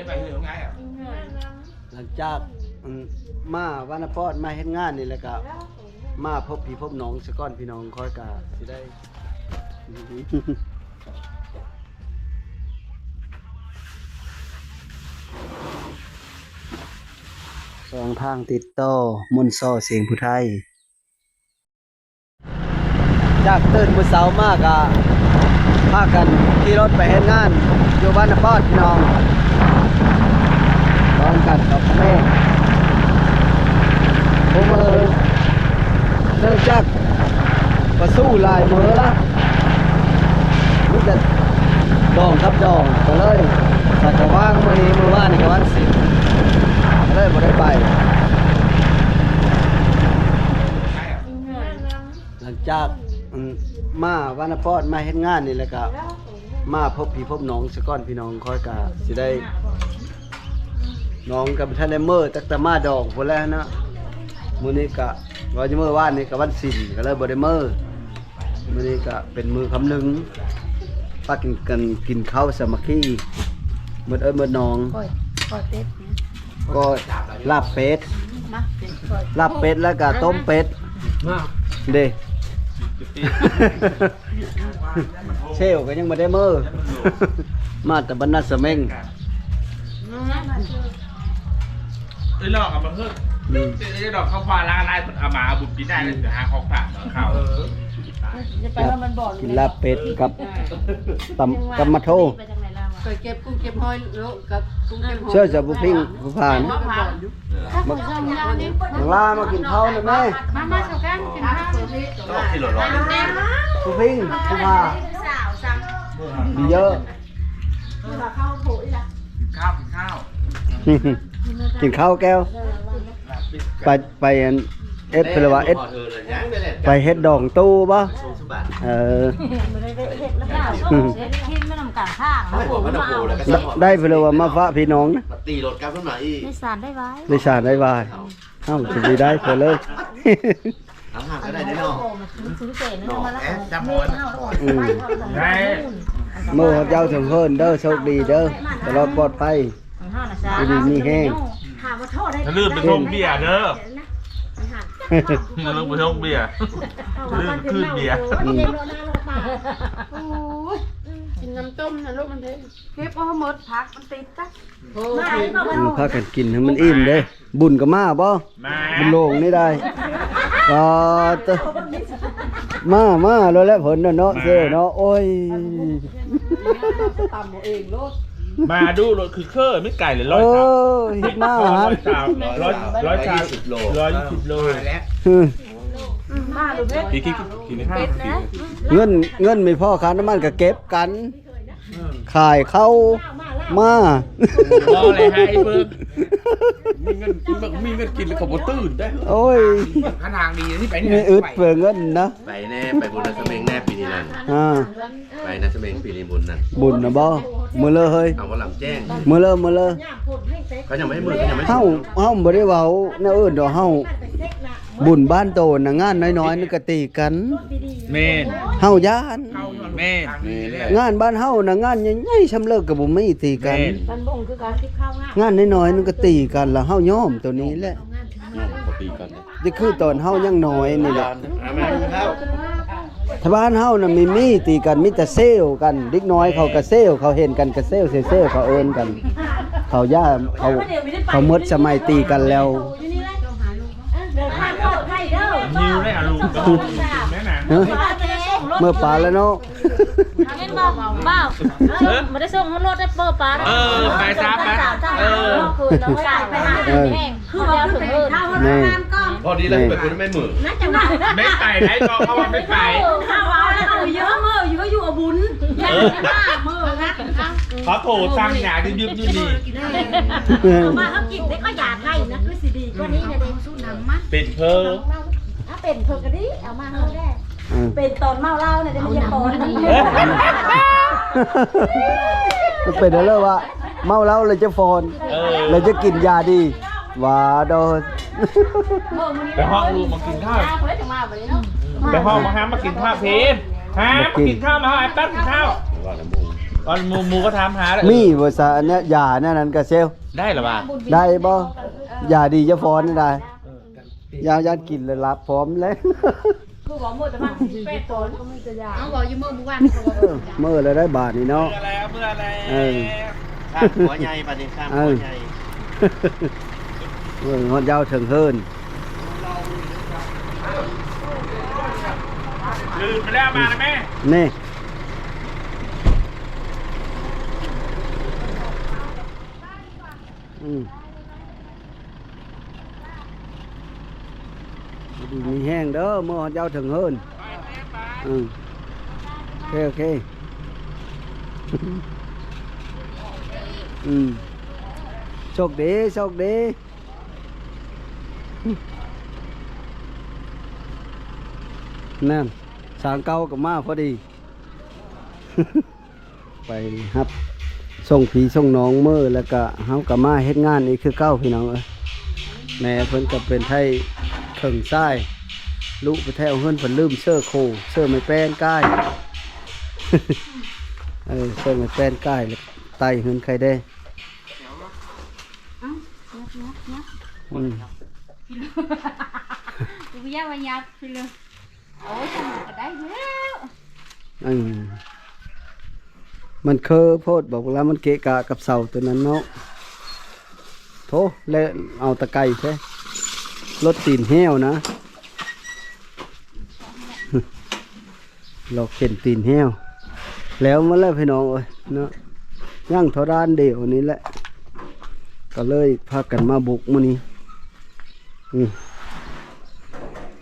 ไปเรื่องไงอ่ะหลังจากมาวันปอดมาเฮ็ดงานนี่แหละก็มาพบพี่พบน้องสะก้อนพี่น้องคอยกาสิได้สองทางติดต่อมุนซ้อเสียงผู้ไทยจากตื่นมื้อเช้ามากอ่ะพากันขี่รถไปเฮ็ดงานอยู่บ้านปอดพี่น้องตอนกันกับแม่ผมเนื่องจากประสู้ลายมือละนี่จะดองครับดองก็เลยสักว่างมือนี้มือว่านนี่ก็วันสิก็เลยบ่ได้ไปหลังจากมาวันปอดมาเฮ็ดงานนี่แหละก็มาพบพี่พบน้องสะก้อนพี่น้องคอยกาสิได้น้องกับท่านได้เมื่อตักตะมาดองพุ่นแล้วนะมื้อนี้ก็ว่าจะมื้อวานนี่ก็วันศิลก็เลยบ่ได้มื้อนี้ก็เป็นมื้อคำนึงปากินข้าวสามัคคีมื้อมื้อน้องเป็ดก็ลาบเป็ดลาบเป็ดแล้วก็ต้มเป็ดเด้เชลก็ยังบ่ได้มื้อมาแต่บรรณาสะเม็งหลอกกับมันเพิ่งดอกข้าวปลาลาลายเอามาบุญปีหน้าเลยเดี๋ยวหาของฝากเขากินลาบเป็ดกับตำกับมะโถเคยเก็บกุ้งเก็บหอยโลกับกุ้งเก็บหอยเชื่อจะบุพิงบุพานลามากินข้าวนะแม่มาสกันกินข้าวต้องที่หล่อๆบุพิงบุพาเยอะกินข้าวแก้วไปเอ็ดเป็นว่าเอ็ดไปเฮ็ดดองตู้บ่ได้เพื่อว่ามาฟ้าพี่น้องนะตีรถกลับขึ้นมาอีกในสารได้ไว้ในสารได้ไว้เอ้าจะดีได้เพื่อเลยทั้งห่างก็ได้แน่นอนจำมันได้เมื่อเจ้าถึงเฮิรนเด้อโชคดีเด้อตลอดปลอดภัยดีมีแห้งถ้าลืมไปชงเบียร์เด้อลืมไปชงเบียร์ลืมคืนเบียร์กินน้ำต้มนะลูกมันเท่เก็บเอาหมดผักมันติดจ้ะพากันกินให้มันอิ่มเด้บุญกับมาบ่บุญโลงนี่ได้ก็มาแล้วแหละผลเนาะเซ่เนาะโอ้ยตำเองโลดมาดูรถคือเคอร์ไม่ไก่เลย100 ฮิตมากฮะ120 โลแล้วมาดูเพชรกินข้าวเงินไม่พอค่าน้ำมันก็เก็บกันขายเข้ามาบ่เลยให้เพิ่มมีเงินกินแล้วก็บ่ตื่นได้โอ้ยทางดีที่ไปนี่มีอึดเปลืองเงินนะไปแน่ไปบุญนัสเมงแน่ปีนี้นั่นไปนัสเมงปีนี้บุญนั่นบุญนะบ่มื้อเลยเฮ้ยเอาว่าลำแจ้งมื้อเลยเขายังไม่ให้มื้อเขายังไม่เฮาบ่ได้เว้าแนวอื่นดอกเฮาบุญบ้านโตน่ะงานน้อยๆนี่ก็ตีกันแม่นเฮาย่านแม่นงานบ้านเฮาน่ะงานใหญ่ๆชำเลิกก็บ่มีตีกันบ้านบ่งคือการคิดข้าวงานน้อยๆนี่ก็ตีกันแล้วเฮายอมตัวนี้แหละตีกันนี่คือตอนเฮายังน้อยนี่แหละถ้าบ้านเฮาน่ะมีตีกันมีแต่เซลกันเด็กน้อยเขาก็เซลเขาเห็นกันก็เซลเขาเอิ้นกันเขาย่าเขาหมดสมัยตีกันแล้วนิวได้อารมณ์ก็แม่น่ะเมื่อปลาแล้วเนาะเห็นบ่บ่าวบ่ได้ส่งรถได้เปิดปลาไปซับไปคือน้องสายไปหาแห้งคือแล้วถึงพอดีเลยแบบคุณไม่มือไม่ไปไหนก็เขาว่าไม่ไปข้าวเอาแล้วเอาเยอะมื้ออยู่ก็อยู่กับบุญมื้อนะเขาโถสั่งหยายืมนี่มาเขากินได้ก็อยากให้นะคือสิดีกว่านี้เนี่ยเด้สู้น้ำมั้ยเป็นเพ้อถ้าเป็นเพ้อก็ดีเอามาเฮาได้เป็นตอนเมาเหล้าเนี่ยได้มันจะปอนมันเป็นอะไรวะเมาเหล้าเลยจะฟอนเลยจะกินยาดีว่าโดนไปห้องลูกมากินข้าวไปห้องมาห้ามมากินข้าวเพนฮะมากินข้าวมาให้แป๊บกินข้าว ตอนหมูก็ถามหาแล้ว มีบ่ซะอันเนี้ยยาแน่นั้นก็เซล ได้หรอวะ ได้บ่ยาดีจะฟ้อนได้ยากินแล้วรับพร้อมเลย คือบอกหมดแต่ว่า18ตัวก็ไม่จะยาเอาบอกอยู่เมื่อวานเขาบอก มื้อละได้บาทนี่เนาะ เมื่ออะไรเมื่ออะไร ข้างหัวใหญ่ปะนี่ข้างหัวใหญ่ เมืองฮอดยาวถึงเฮิน ลืมไปแล้วมาไหม นี่ดีมีแห้งเด้อเมื่อฮอดยาวถึงเฮินโอเคโชคดีโชคดีนั่นสางเก่ากับมาพอดี ไปครับส่งผีส่งน้องมือแล้วก็เฮากับมาเฮ็ดงานอีกคือเก้าพี่น้องเอ้ยแม่เพิ่นก็เป็นไทยเข่งซ้ายลุไปแถวเฮือนเพิ่นลืมเสื้อโคเสื้อไม่แป้นก้าย เสื้อไม่แป้นก้ายแล้วไตเฮือนใครได้กูอยากมายัดไปเลยโอ้ยทำก็ได้แล้ว มันเคอโพดบอกแล้วมันเกะกะกับเสาตัวนั้นเนาะโถแล้วเอาตะไคร้ใช่รถตีนแห้วนะ หลอกเข็นตีนแห้วแล้วมาแล้วพี่น้องเอ้ยเนาะย่างทอดานเดียวนี้แหละก็เลยพากันมาบุกมื้อนี้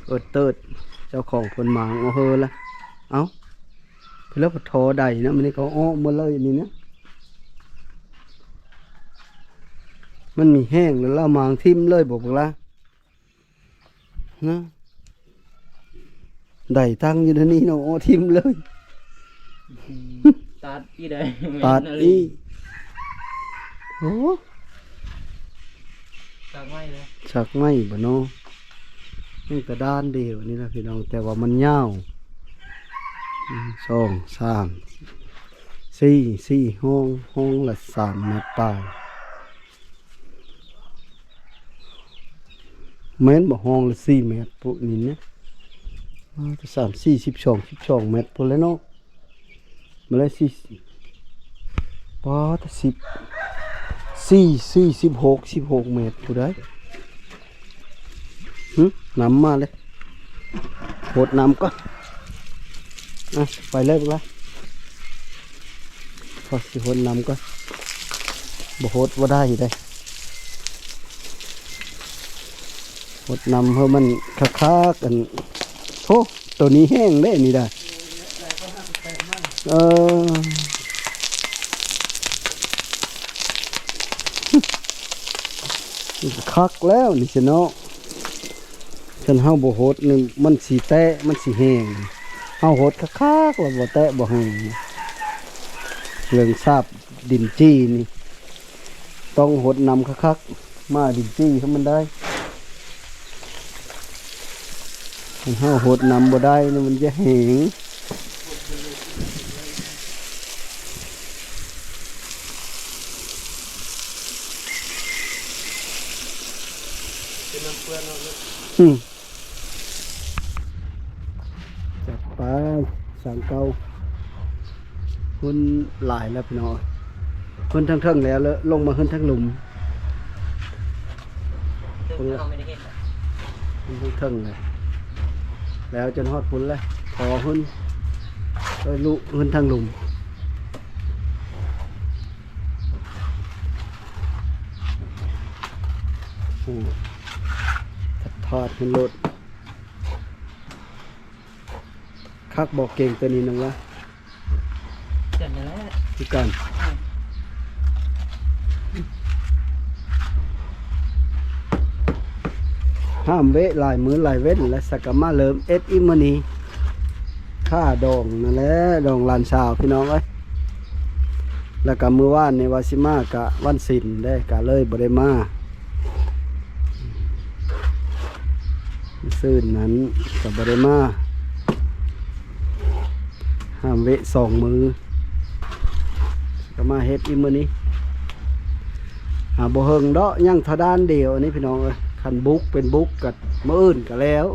เติดเจ้าของคนหมางเอาเฮอละเอาเพื่อทอใดนะมันนี่เขาอ้อมาเลยนี่นะมันมีแห้งแล้วเราหมางทิ่มเลยบอกละนะได้ตั้งอยู่ที่นี่เนาะอ้อทิ่มเลยตัดอีได้ ตัดอีโอ้ ตัดไม่เลย ชักไม่บ่เนาะนี่แต่ด้านเดียวนี่นะพี่น้องแต่ว่ามันยาว2 3 4ห้องละ3 เมตรปลายเมตรบ่ห้องละ4 เมตรปุ๊บนี่เนี่ย3 4 12 เมตรปุ๊บแล้วเนาะมาเลย4ปอด16 เมตรปุ๊บได้น้ำมาเลยโหดน้ำก็ไปเลยปุ๊บละพอสิโหดน้ำก็บ่โหดว่าได้ได้โหดน้ำเพราะมันคักๆกันโธ่ตัวนี้แห้งเลยนี่ได้คักแล้วนี่สิเนาะฉันเฮาบ่โหดนึงมันสิแตะมันสิแห้งเฮาโหดคักๆแล้วบ่แตะบ่แห้งเรื่องทราบดินจี้นี่ต้องโหดนำคักๆมาดินจี้เขามันได้ฉันเฮาโหดนำบ่ได้นี่มันจะแห้งจับปลาสังเกาคนหลายแล้วพี่น้องคนทั้งแล้วลงมาขึ้นทั้งหลุมคนทั้งเลยแล้วจนฮอดพุ่นเลยพอขึ้นก็ลุขึ้นทั้งหลุมทอดขึ้นรถคักบอกเก่งตัวนี้นึงละจัดแล้วที่กันห้ามเวะลายมือลายเว้นและสักกะมาเลิมอิมนีค่าดองนั่นแหละดองลานสาวพี่น้องเอ้ยแล้วก็มือว่านในวาซิมากะวันศิลได้กะเลยบ่ได้มาซื่นนั้นกับบริมาห้ามเวะ2 มือ ก็มาเฮ็ดอีมื้อนี้บ่เฮิงเดาะยังเทาด้านเดียวนี่พี่น้องเอ้ยคันบุกเป็นบุกกับมื้ออื่นก็แล้ว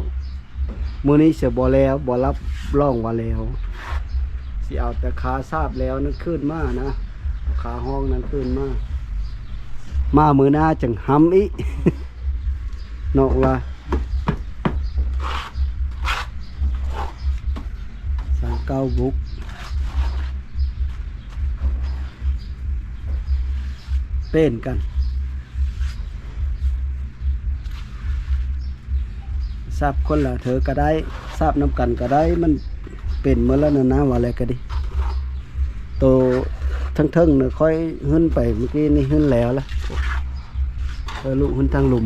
มื้อนี้สิบ่แล้วบ่รับรองว่าแล้วสิเอาแต่ขาทราบแล้วนั่นขึ้นมานะขาห้องนั้นขึ้นมามื้อหน้าจังหำอีก นอกว่าสังเก้าบุกเป็นกันทราบคนละเธอก็ได้ทราบน้ำกันก็ได้มันเป็นเมื่อแล้วนะว่าอะไรก็ดีโตทั้งๆเนี่ยค่อยหึ้นไปเมื่อกี้นี่หึ้นแล้วละลุหึ้นทางหลุม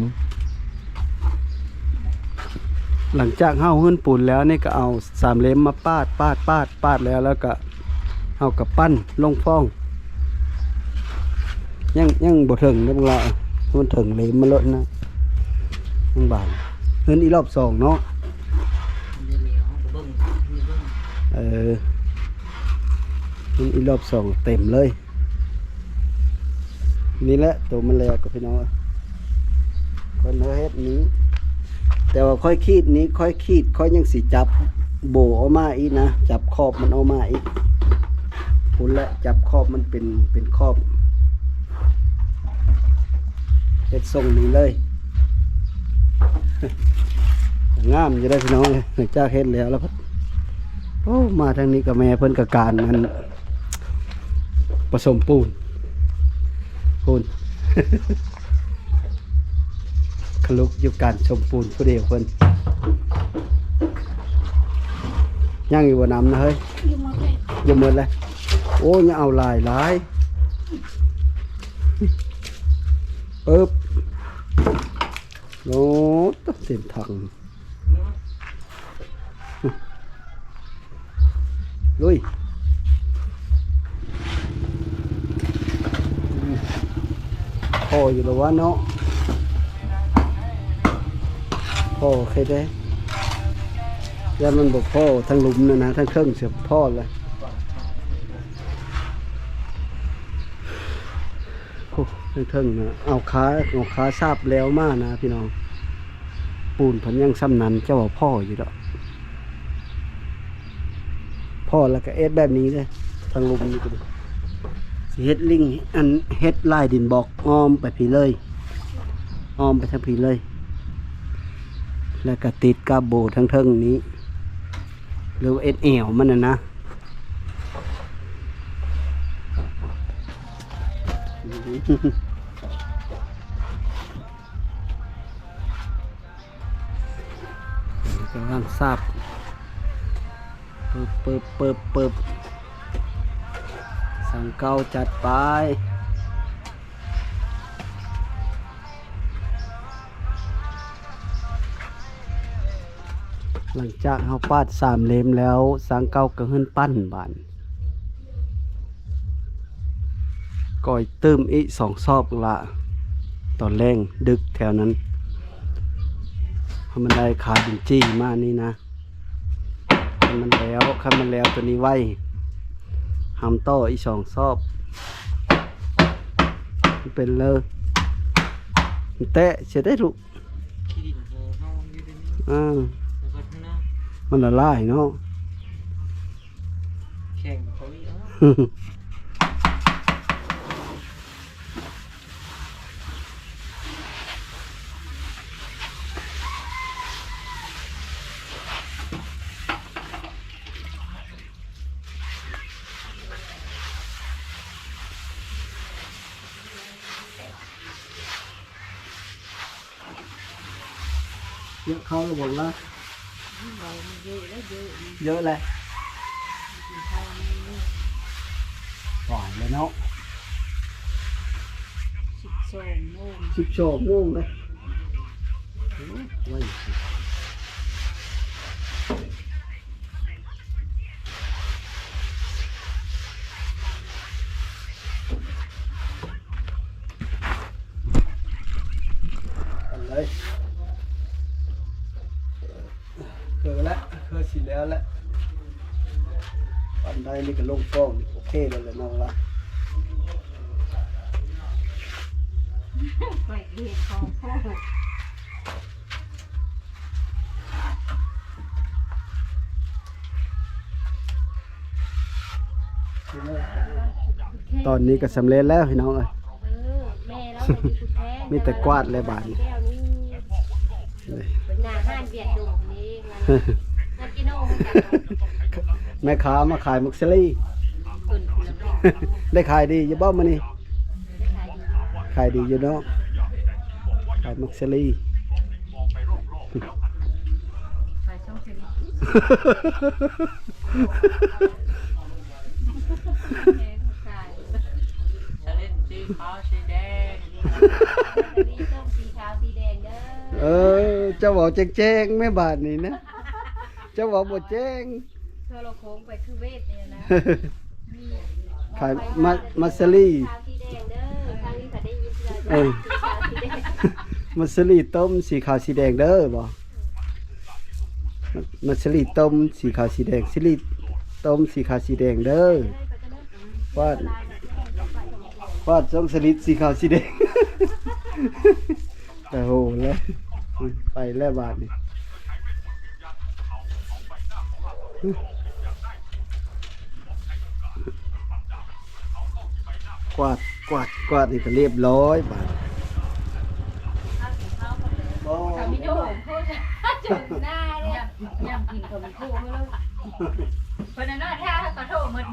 หลังจากเฮาหึ้นปูนแล้วนี่ก็เอาสามเล็มมาปาดแล้วก็เอากับปั้นลงฟองยังบ่ถึงนะพวกเรามันถึงเล็มมาลดนะยังบางหึ้นอีรอบสองเนาะหึ้นอีรอบสองเต็มเลยนี่แหละตัวมันแหลกกับพี่น้องคนเฮ็ดนี้แต่ว่าค่อยขีดนี้ค่อยยังสิจับโบออกมาอีกนะจับขอบมันออกมาอีกคุณและจับขอบมันเป็นขอบเฮ็ดทรงนี้เลย งามจะได้พี่น้องเลยหลังจากเฮ็ดแล้วโอ้มาทางนี้กับแม่เพิ่นกับการมันผสมปูน ขลุกอยู่การชมปูนผู้เดียวเพิ่นย่างอยู่บนน้ำนะเฮ้ยอยู่หมดเลยโอ้ยเอาหลายปึ๊บโน้ตเต็มถังลุยพออยู่แล้ววะเนาะพอใครได้แล้วมันบอกพ่อทั้งหลุมนะทั้งเครื่องเสียบพ่อเลยโอ้ทั้งเครื่องนะเอาขาทราบแล้วมากนะพี่น้องปูนพันยังซ้ำนันเจ้าพ่ออยู่แล้วพ่อแล้วก็เอ็ดแบบนี้เลยทั้งหลุมนี่ก็เฮ็ดลิงอันเฮ็ดลายดินบอกอ้อมไปผีเลยอ้อมไปทางผีเลยแล้วก็ติดกับโบทั้งเทิงนี้หรือเอ็ดแอวมันนะกำลังทราบเปิบสั่งเก้าจัดไปหลังจากเฮาปาด3 เล่มแล้วสังเก้าก็ขึ้นปั้นบานก่อยเติมอีก2 ซอบละตอนแรงดึกแถวนั้นเพราะมันได้ขาดินจี้มานี่นะคันมันแล้วตัวนี้ไว้หำต่ออีก2 ซอบเป็นเลยแตะเสียได้ลูกมันละลายเนาะแข่งเขาอีกเยอะเขาระบบละเยอะเลยปล่อยเลยเนาะ12 โมงเลยเลยเคยสิแล้วแหละปันได้นี่ก็ลงฟองโอเคเลยน้องละ ไปเรียนของพ่อ ตอนนี้ก็สำเร็จแล้วพี่น้องเอ้ย แม่แล้วไปดูแท้ มีแต่กวาดเลยบาดนี้ แก้วนี้ เลย เป็นหน้าห้านเบียดดูนี่งานกินโน่ แม่ค้ามาขายมักซลี่ คนละรอบ ได้ขายดีอยู่บ่มื้อนี้ขายดีอยู่เนาะขายมักซลี่ ไปช่องเสรีจะเล่นสีขาวสีแดงนี่ต้มสีขาวสีแดงเด้อ เจ้าบอกแจ้งๆแม่บาทนี่นะเจ้าบอกบ่แจ้ง โทรโค้งไปคือเวทเนี่ยนะ ขายมัสลี่ ขาวสีแดงเด้อทางนี้ถ้าได้ยินเลย เออ สีขาวสีแดง มัสลี่ต้มสีขาวสีแดงเด้อบ่มัสลี่ต้มสีขาวสีแดงซิลี่ต้มสีขาวสีแดงเด้อวาดสองสลิดสีขาวสีแดง แต่โหแล้วไปแล้วบาทนี่กวาดนี่ก็เรียบร้อยบาทโอ้ ทำมิโน่พูดจุดหน้าเนี่ยยำกินกับมันคู่ไม่รู้คนนั้นถ้าขอโทษมือ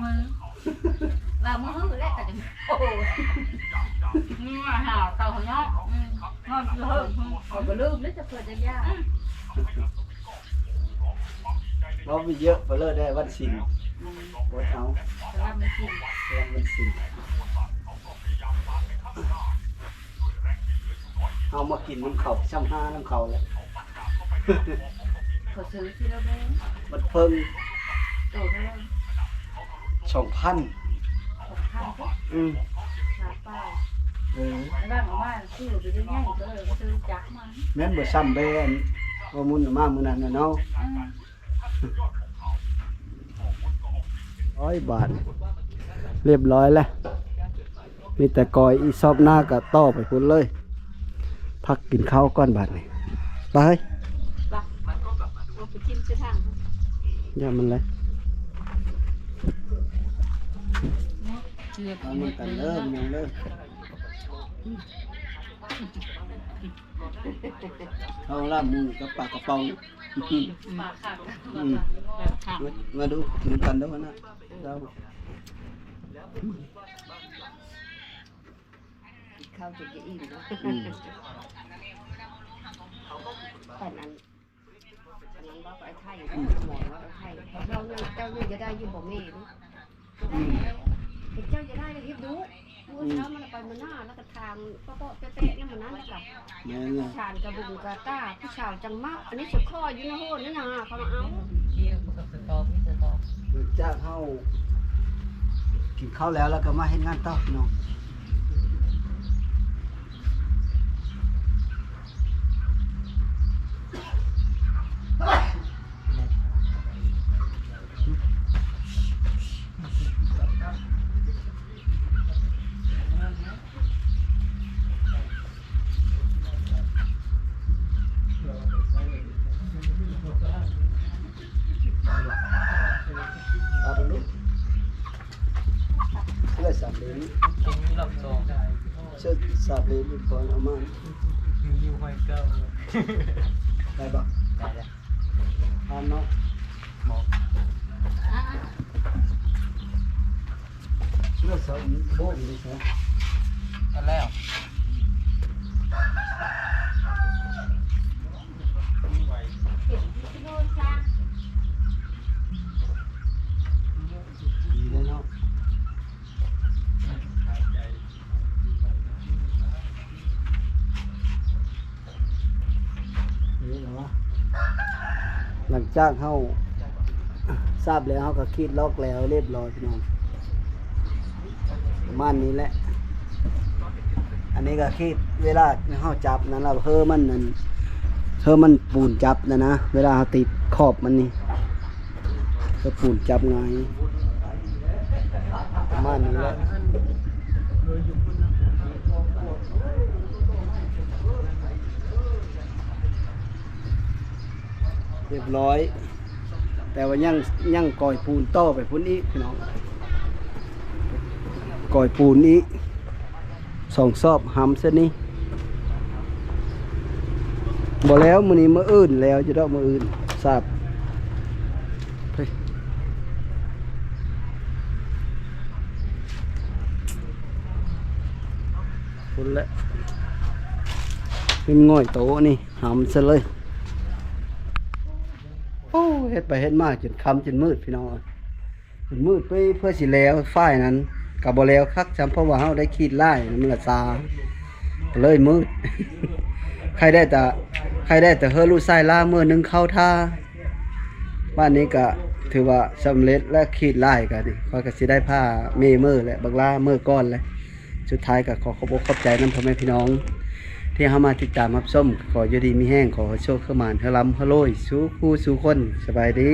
ว่ามือหื้อแล้วแต่จะโอ้นี่มาหาเขาเขาเนาะงอนเพิ่มเขาก็ลืมแล้วจะเปิดจะยาก เราไปเยอะไปเลยได้วันศิลป์วัดเอา แต่ว่ามันกิน วันศิลป์เอามากินน้ำเขาช่ำห้าน้ำเขาแล้ว เขาซื้อที่เราได้ มันเพิ่ง โตได้ 2,000 ของข้าวก็ ชาป้าย บ้านของบ้านซื้อไปได้ง่ายก็เลยซื้อจักมา แม่นบ่ซ้ำแบนว่ามุนมามื้อนั้นน่ะเนาะ100 บาท เรียบร้อยแล้วมีแต่กอยอีซอบหน้าก็ต่อไปพุ่นเลย พักกินข้าวก่อนบาดนี้ไป บ้าเอาไปชิมซื้อทาง อย่ามันเลย เชือก เอามันกันเริ่มยังเริ่มเอาล่ามือกับปากกระป๋อง ปากขาด มาดูกินกันด้วยนะเรา ข้าวจะอิ่มนะแต่นั้นว่าไปไทยหมอว่าไปไทยเราเจ้าจะได้ยิ่งบ่แม่เจ้าจะได้เลยคิดดูแล้วมันไปมันหน้าแล้วก็ทางก็เตะนี่มันนั่นกับ แม่น ชานกระบุงกระต้าผู้ชาวจังมากอันนี้สุดข้ออยู่นะโหนี่นะเขามาเอา จ้าเข้ากินข้าวแล้วแล้วก็มาเฮ็ดงานต่อเนาะเอาไปลูกเสื้อสามเหลี่ยมเสื้อสามเหลี่ยมก่อนเอามาได้ปะทานเนาะเสื้อสามโบ้ดีใช่ แล้ว ดีเลยเนาะนี่เหรอวะหลังจากเขาทราบแล้วเขาก็คิดล็อกแล้วเรียบร้อยพี่น้องประมาณนี้แหละ อันนี้ก็คิดเวลาเขาจับนั่นเราเพิ่มมันนั่นเพิ่มมันปูนจับนะเวลาเขาติดขอบมันนี่ก็ปูนจับไงประมาณนี้แหละ เรียบร้อย แต่ว่ายังก่อยปูนต่อไปพุ่นอีกพี่น้องก่อยปูนนี้2 ซอบหำเส้นนี้บ่แล้วมื้อนี้มื้ออื่นแล้วจะได้มื้ออื่นทราบเฮ้ยพุ่นแล้วเป็นง่อยโตนี่หำซะเลยโอ้เฮ็ดไปเฮ็ดมาจนค่ำจนมืดพี่น้องจนมืดไปเพื่อสิแล้วฝ้ายนั้นก็บ่แล้วคักจำเพราะว่าเฮาได้ขีดลายมันละซาก็เลยมืด ใครได้แต่เฮอลูกไส้ล่ามื้อนึงเข้าท่าบ้านนี้ก็ถือว่าสำเร็จและขีดลายก็นี่ข้อยก็สิได้ผ้าเมมื้อและบักลามื้อก่อนแล้วสุดท้ายก็ขอขอบใจนำพ่อแม่พี่น้องที่เฮามาติดตามรับชมขออยู่ดีมีแห้งขอโชคเข้ามาเฮาล้ำเฮาโรยสู่ผู้สู่คนสบายดี